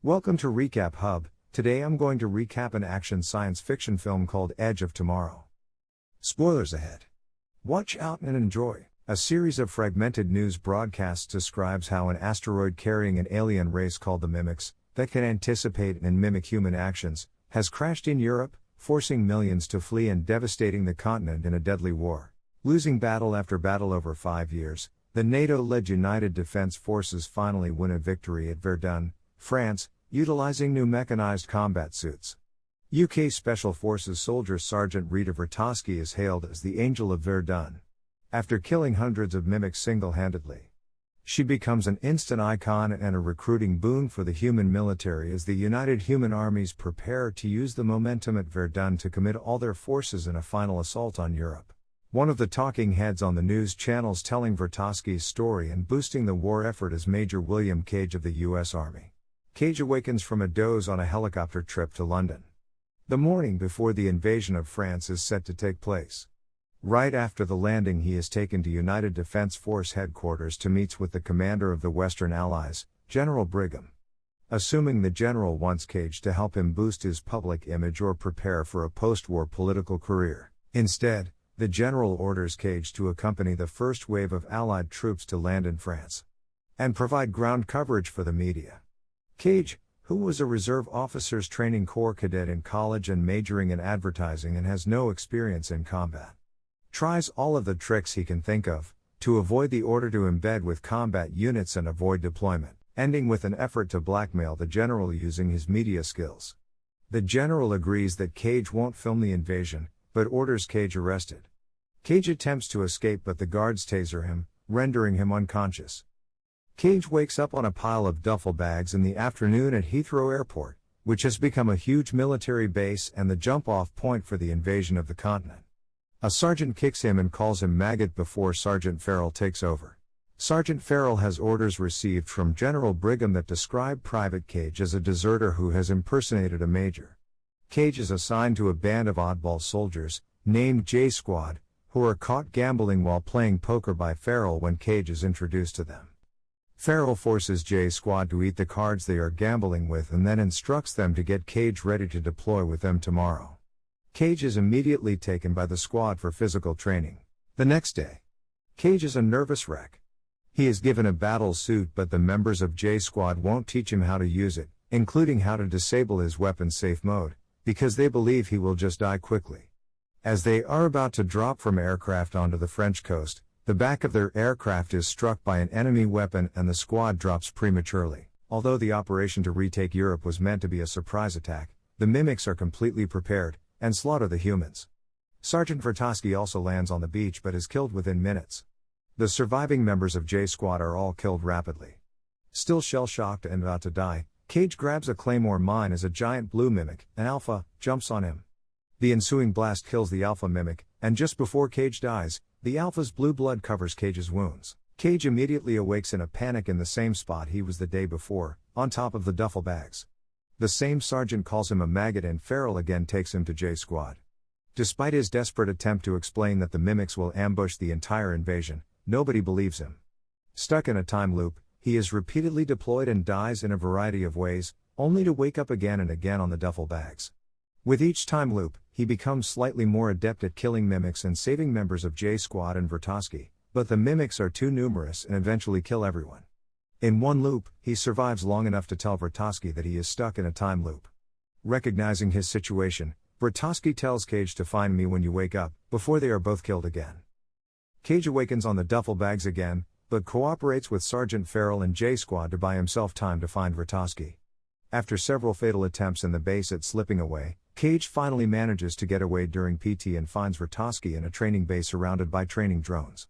Welcome to Recap Hub. Today I'm going to recap an action science fiction film called Edge of Tomorrow. Spoilers ahead. Watch out and enjoy. A series of fragmented news broadcasts describes how an asteroid carrying an alien race called the Mimics, that can anticipate and mimic human actions, has crashed in Europe, forcing millions to flee and devastating the continent in a deadly war. Losing battle after battle over 5 years, the NATO-led United Defense Forces finally win a victory at Verdun, France, utilizing new mechanized combat suits. UK Special Forces soldier Sergeant Rita Vertosky is hailed as the Angel of Verdun. After killing hundreds of mimics single-handedly, she becomes an instant icon and a recruiting boon for the human military as the United Human Armies prepare to use the momentum at Verdun to commit all their forces in a final assault on Europe. One of the talking heads on the news channels telling Vertosky's story and boosting the war effort is Major William Cage of the U.S. Army. Cage awakens from a doze on a helicopter trip to London. The morning before the invasion of France is set to take place. Right after the landing, he is taken to United Defense Force headquarters to meet with the commander of the Western Allies, General Brigham. Assuming the general wants Cage to help him boost his public image or prepare for a post-war political career. Instead, the general orders Cage to accompany the first wave of Allied troops to land in France and provide ground coverage for the media. Cage, who was a Reserve Officers Training Corps cadet in college and majoring in advertising and has no experience in combat, tries all of the tricks he can think of to avoid the order to embed with combat units and avoid deployment, ending with an effort to blackmail the general using his media skills. The general agrees that Cage won't film the invasion, but orders Cage arrested. Cage attempts to escape, but the guards taser him, rendering him unconscious. Cage wakes up on a pile of duffel bags in the afternoon at Heathrow Airport, which has become a huge military base and the jump-off point for the invasion of the continent. A sergeant kicks him and calls him maggot before Sergeant Farrell takes over. Sergeant Farrell has orders received from General Brigham that describe Private Cage as a deserter who has impersonated a major. Cage is assigned to a band of oddball soldiers, named J Squad, who are caught gambling while playing poker by Farrell when Cage is introduced to them. Farrell forces J Squad to eat the cards they are gambling with and then instructs them to get Cage ready to deploy with them tomorrow. Cage is immediately taken by the squad for physical training. The next day, Cage is a nervous wreck. He is given a battle suit, but the members of J Squad won't teach him how to use it, including how to disable his weapons safe mode, because they believe he will just die quickly. As they are about to drop from aircraft onto the French coast, the back of their aircraft is struck by an enemy weapon and the squad drops prematurely. Although the operation to retake Europe was meant to be a surprise attack, the Mimics are completely prepared and slaughter the humans. Sergeant Vertosky also lands on the beach but is killed within minutes. The surviving members of J Squad are all killed rapidly. Still shell-shocked and about to die, Cage grabs a claymore mine as a giant blue mimic, an alpha, jumps on him. The ensuing blast kills the alpha mimic, and just before Cage dies, the alpha's blue blood covers Cage's wounds. Cage immediately awakes in a panic in the same spot he was the day before, on top of the duffel bags. The same sergeant calls him a maggot and Farrell again takes him to J Squad. Despite his desperate attempt to explain that the Mimics will ambush the entire invasion, nobody believes him. Stuck in a time loop, he is repeatedly deployed and dies in a variety of ways, only to wake up again and again on the duffel bags. With each time loop, he becomes slightly more adept at killing Mimics and saving members of J Squad and Vertosky, but the Mimics are too numerous and eventually kill everyone. In one loop, he survives long enough to tell Vertosky that he is stuck in a time loop. Recognizing his situation, Vertosky tells Cage to find me when you wake up, before they are both killed again. Cage awakens on the duffel bags again, but cooperates with Sergeant Farrell and J Squad to buy himself time to find Vertosky. After several fatal attempts in the base at slipping away, Cage finally manages to get away during PT and finds Vertosky in a training base surrounded by training drones.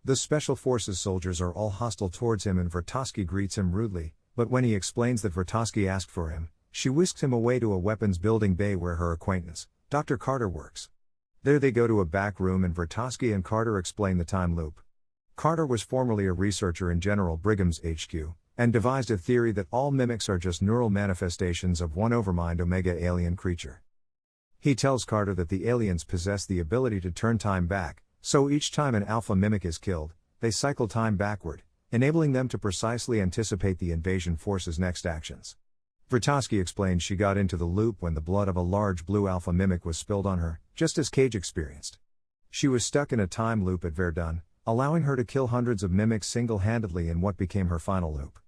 The Special Forces soldiers are all hostile towards him and Vertosky greets him rudely, but when he explains that Vertosky asked for him, she whisks him away to a weapons building bay where her acquaintance, Dr. Carter, works. There they go to a back room and Vertosky and Carter explain the time loop. Carter was formerly a researcher in General Brigham's HQ, and devised a theory that all Mimics are just neural manifestations of one overmind Omega alien creature. He tells Carter that the aliens possess the ability to turn time back, so each time an alpha mimic is killed, they cycle time backward, enabling them to precisely anticipate the invasion force's next actions. Vratoski explains she got into the loop when the blood of a large blue alpha mimic was spilled on her, just as Cage experienced. She was stuck in a time loop at Verdun, allowing her to kill hundreds of mimics single-handedly in what became her final loop.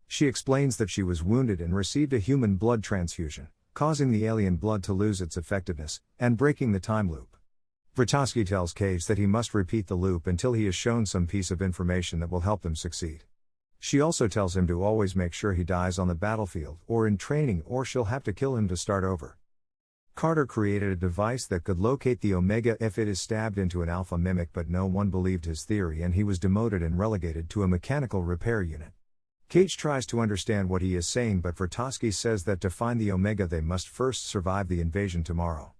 She explains that she was wounded and received a human blood transfusion, causing the alien blood to lose its effectiveness, and breaking the time loop. Vratoski tells Cage that he must repeat the loop until he is shown some piece of information that will help them succeed. She also tells him to always make sure he dies on the battlefield or in training, or she'll have to kill him to start over. Carter created a device that could locate the Omega if it is stabbed into an alpha mimic, but no one believed his theory and he was demoted and relegated to a mechanical repair unit. Cage tries to understand what he is saying, but Vratoski says that to find the Omega they must first survive the invasion tomorrow.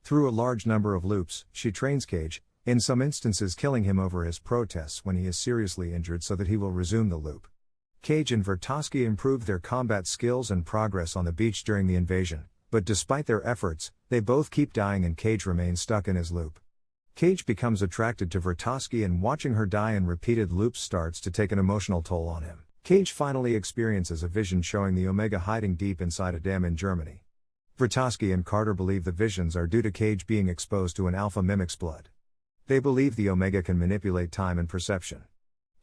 Through a large number of loops, she trains Cage, in some instances killing him over his protests when he is seriously injured so that he will resume the loop. Cage and Vratoski improved their combat skills and progress on the beach during the invasion, but despite their efforts, they both keep dying and Cage remains stuck in his loop. Cage becomes attracted to Vratoski and watching her die in repeated loops starts to take an emotional toll on him. Cage finally experiences a vision showing the Omega hiding deep inside a dam in Germany. Vratoski and Carter believe the visions are due to Cage being exposed to an alpha mimic's blood. They believe the Omega can manipulate time and perception.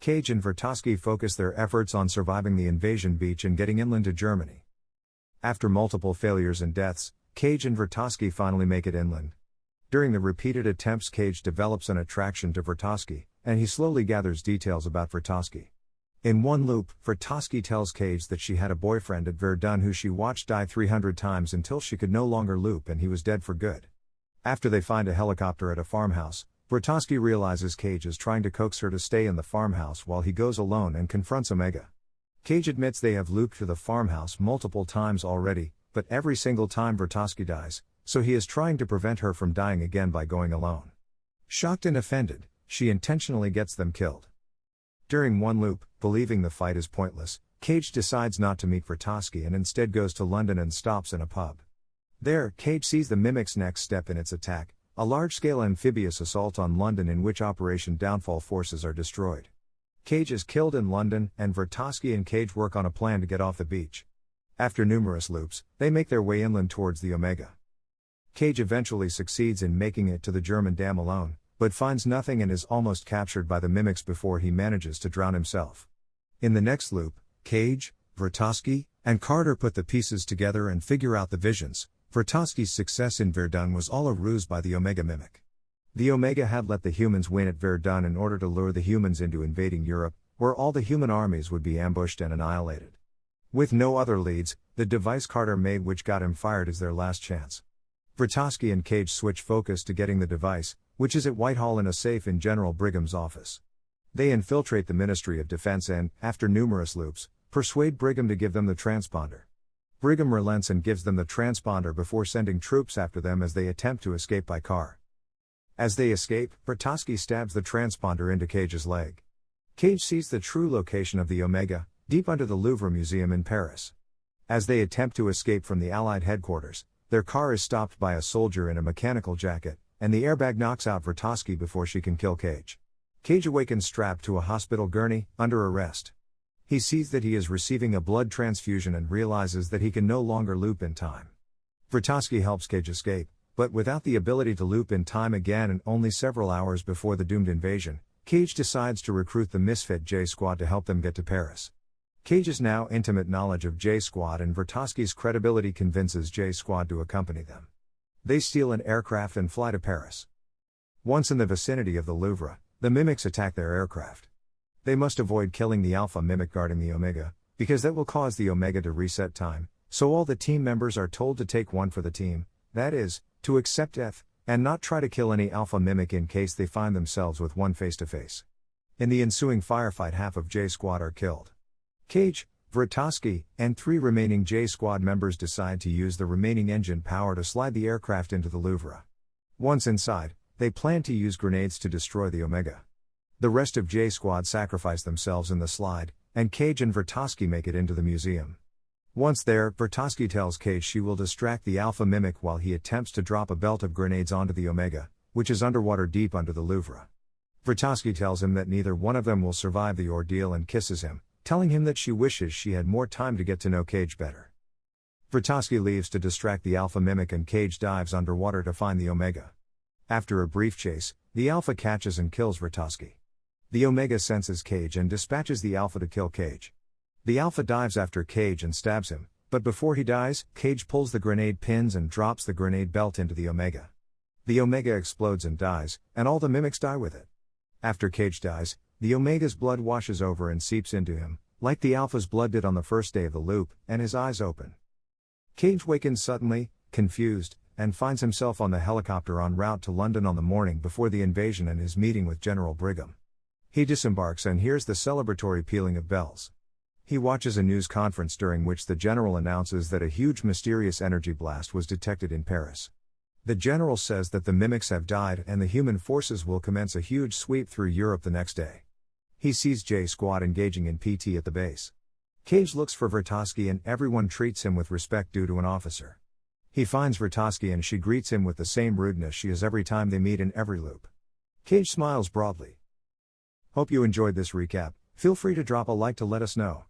Cage and Vratoski focus their efforts on surviving the invasion beach and getting inland to Germany. After multiple failures and deaths, Cage and Vratoski finally make it inland. During the repeated attempts, Cage develops an attraction to Vratoski, and he slowly gathers details about Vratoski. In one loop, Vratoski tells Cage that she had a boyfriend at Verdun who she watched die 300 times until she could no longer loop and he was dead for good. After they find a helicopter at a farmhouse, Vratoski realizes Cage is trying to coax her to stay in the farmhouse while he goes alone and confronts Omega. Cage admits they have looped to the farmhouse multiple times already, but every single time Vratoski dies, so he is trying to prevent her from dying again by going alone. Shocked and offended, she intentionally gets them killed. During one loop, believing the fight is pointless, Cage decides not to meet Vratoski and instead goes to London and stops in a pub. There, Cage sees the mimic's next step in its attack, a large-scale amphibious assault on London in which Operation Downfall forces are destroyed. Cage is killed in London, and Vratoski and Cage work on a plan to get off the beach. After numerous loops, they make their way inland towards the Omega. Cage eventually succeeds in making it to the German dam alone, but finds nothing and is almost captured by the mimics before he manages to drown himself. In the next loop, Cage, Vratoski, and Carter put the pieces together and figure out the visions. Vratoski's success in Verdun was all a ruse by the Omega mimic. The Omega had let the humans win at Verdun in order to lure the humans into invading Europe, where all the human armies would be ambushed and annihilated. With no other leads, the device Carter made which got him fired is their last chance. Vratoski and Cage switch focus to getting the device, which is at Whitehall in a safe in General Brigham's office. They infiltrate the Ministry of Defense and, after numerous loops, persuade Brigham to give them the transponder. Brigham relents and gives them the transponder before sending troops after them as they attempt to escape by car. As they escape, Vratoski stabs the transponder into Cage's leg. Cage sees the true location of the Omega, deep under the Louvre Museum in Paris. As they attempt to escape from the Allied headquarters, their car is stopped by a soldier in a mechanical jacket, and the airbag knocks out Vratoski before she can kill Cage. Cage awakens strapped to a hospital gurney, under arrest. He sees that he is receiving a blood transfusion and realizes that he can no longer loop in time. Vratoski helps Cage escape, but without the ability to loop in time again and only several hours before the doomed invasion, Cage decides to recruit the misfit J Squad to help them get to Paris. Cage's now intimate knowledge of J Squad and Vratoski's credibility convinces J Squad to accompany them. They steal an aircraft and fly to Paris. Once in the vicinity of the Louvre, the mimics attack their aircraft. They must avoid killing the alpha mimic guarding the Omega, because that will cause the Omega to reset time, so all the team members are told to take one for the team, that is, to accept death, and not try to kill any alpha mimic in case they find themselves with one face-to-face. In the ensuing firefight, half of J Squad are killed. Cage, Vratoski, and 3 remaining J Squad members decide to use the remaining engine power to slide the aircraft into the Louvre. Once inside, they plan to use grenades to destroy the Omega. The rest of J Squad sacrifice themselves in the slide, and Cage and Vratoski make it into the museum. Once there, Vratoski tells Cage she will distract the alpha mimic while he attempts to drop a belt of grenades onto the Omega, which is underwater deep under the Louvre. Vratoski tells him that neither one of them will survive the ordeal and kisses him, telling him that she wishes she had more time to get to know Cage better. Vertovsky leaves to distract the Alpha mimic and Cage dives underwater to find the Omega. After a brief chase, the Alpha catches and kills Vertovsky. The Omega senses Cage and dispatches the Alpha to kill Cage. The Alpha dives after Cage and stabs him, but before he dies, Cage pulls the grenade pins and drops the grenade belt into the Omega. The Omega explodes and dies, and all the mimics die with it. After Cage dies, the Omega's blood washes over and seeps into him, like the Alpha's blood did on the first day of the loop, and his eyes open. Cage wakens suddenly, confused, and finds himself on the helicopter en route to London on the morning before the invasion and his meeting with General Brigham. He disembarks and hears the celebratory pealing of bells. He watches a news conference during which the general announces that a huge mysterious energy blast was detected in Paris. The general says that the mimics have died and the human forces will commence a huge sweep through Europe the next day. He sees J Squad engaging in PT at the base. Cage looks for Vertovsky and everyone treats him with respect due to an officer. He finds Vertovsky and she greets him with the same rudeness she has every time they meet in every loop. Cage smiles broadly. Hope you enjoyed this recap. Feel free to drop a like to let us know.